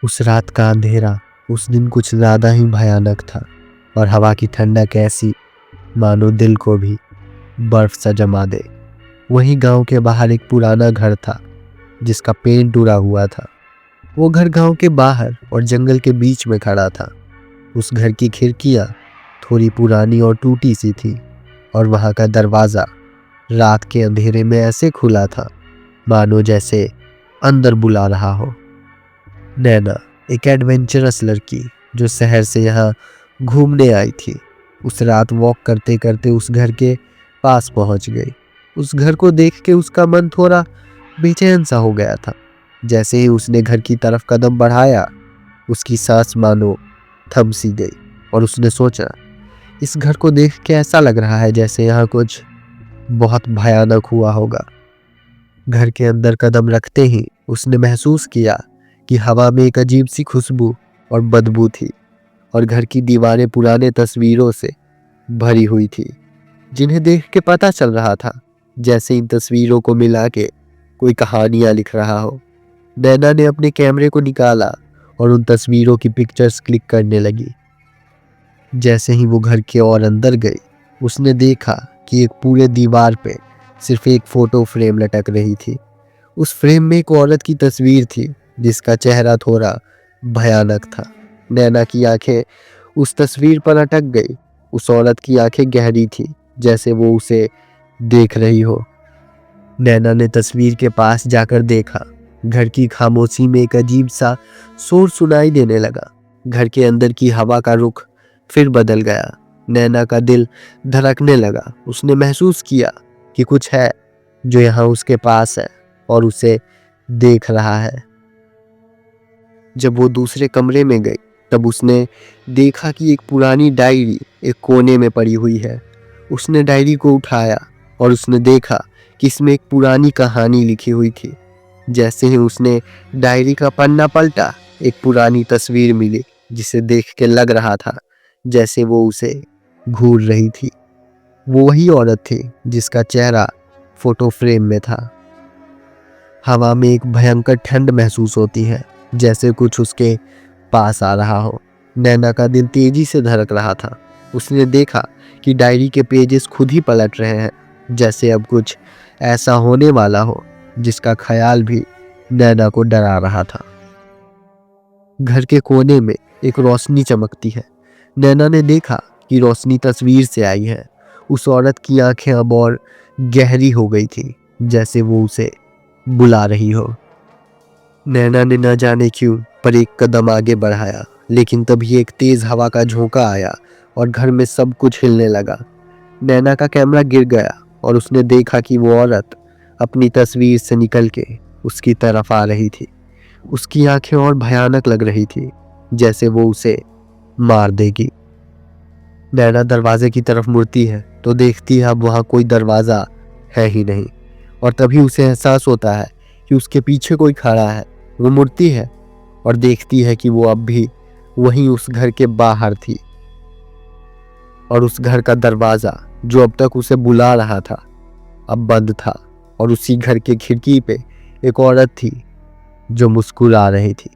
उस रात का अंधेरा उस दिन कुछ ज्यादा ही भयानक था और हवा की ठंडक ऐसी मानो दिल को भी बर्फ सा जमा दे। वहीं गांव के बाहर एक पुराना घर था जिसका पेंट उड़ा हुआ था। वो घर गांव के बाहर और जंगल के बीच में खड़ा था। उस घर की खिड़कियां थोड़ी पुरानी और टूटी सी थी और वहां का दरवाजा रात के अंधेरे में ऐसे खुला था मानो जैसे अंदर बुला रहा हो। नैना एक एडवेंचरस लड़की जो शहर से यहाँ घूमने आई थी, उस रात वॉक करते करते उस घर के पास पहुंच गई। उस घर को देख के उसका मन थोड़ा बेचैन सा हो गया था। जैसे ही उसने घर की तरफ कदम बढ़ाया, उसकी सांस मानो थम सी गई और उसने सोचा, इस घर को देख के ऐसा लग रहा है जैसे यहाँ कुछ बहुत भयानक हुआ होगा। घर के अंदर कदम रखते ही उसने महसूस किया कि हवा में एक अजीब सी खुशबू और बदबू थी और घर की दीवारें पुराने तस्वीरों से भरी हुई थी, जिन्हें देख के पता चल रहा था जैसे इन तस्वीरों को मिला के कोई कहानियां लिख रहा हो। नैना ने अपने कैमरे को निकाला और उन तस्वीरों की पिक्चर्स क्लिक करने लगी। जैसे ही वो घर के और अंदर गई, उसने देखा कि एक पूरे दीवार पे सिर्फ एक फोटो फ्रेम लटक रही थी। उस फ्रेम में एक औरत की तस्वीर थी जिसका चेहरा थोड़ा भयानक था। नैना की आंखें उस तस्वीर पर अटक गई। उस औरत की आंखें गहरी थी जैसे वो उसे देख रही हो। नैना ने तस्वीर के पास जाकर देखा। घर की खामोशी में एक अजीब सा शोर सुनाई देने लगा। घर के अंदर की हवा का रुख फिर बदल गया। नैना का दिल धड़कने लगा। उसने महसूस किया कि कुछ है जो यहाँ उसके पास है और उसे देख रहा है। जब वो दूसरे कमरे में गई, तब उसने देखा कि एक पुरानी डायरी एक कोने में पड़ी हुई है। उसने डायरी को उठाया और उसने देखा कि इसमें एक पुरानी कहानी लिखी हुई थी। जैसे ही उसने डायरी का पन्ना पलटा, एक पुरानी तस्वीर मिली जिसे देख के लग रहा था जैसे वो उसे घूर रही थी। वो वही औरत थी जिसका चेहरा फोटो फ्रेम में था। हवा में एक भयंकर ठंड महसूस होती है, जैसे कुछ उसके पास आ रहा हो। नैना का दिल तेजी से धड़क रहा था। उसने देखा कि डायरी के पेजेस खुद ही पलट रहे हैं, जैसे अब कुछ ऐसा होने वाला हो जिसका ख्याल भी नैना को डरा रहा था। घर के कोने में एक रोशनी चमकती है। नैना ने देखा कि रोशनी तस्वीर से आई है। उस औरत की आंखें अब और गहरी हो गई थी, जैसे वो उसे बुला रही हो। नैना ने न जाने क्यों पर एक कदम आगे बढ़ाया, लेकिन तभी एक तेज हवा का झोंका आया और घर में सब कुछ हिलने लगा। नैना का कैमरा गिर गया और उसने देखा कि वो औरत अपनी तस्वीर से निकल के उसकी तरफ आ रही थी। उसकी आंखें और भयानक लग रही थी, जैसे वो उसे मार देगी। नैना दरवाजे की तरफ मुड़ती है तो देखती है अब वहां कोई दरवाजा है ही नहीं, और तभी उसे एहसास होता है कि उसके पीछे कोई खड़ा है। वो मुड़ती है और देखती है कि वो अब भी वहीं उस घर के बाहर थी और उस घर का दरवाजा जो अब तक उसे बुला रहा था अब बंद था, और उसी घर के खिड़की पे एक औरत थी जो मुस्कुरा रही थी।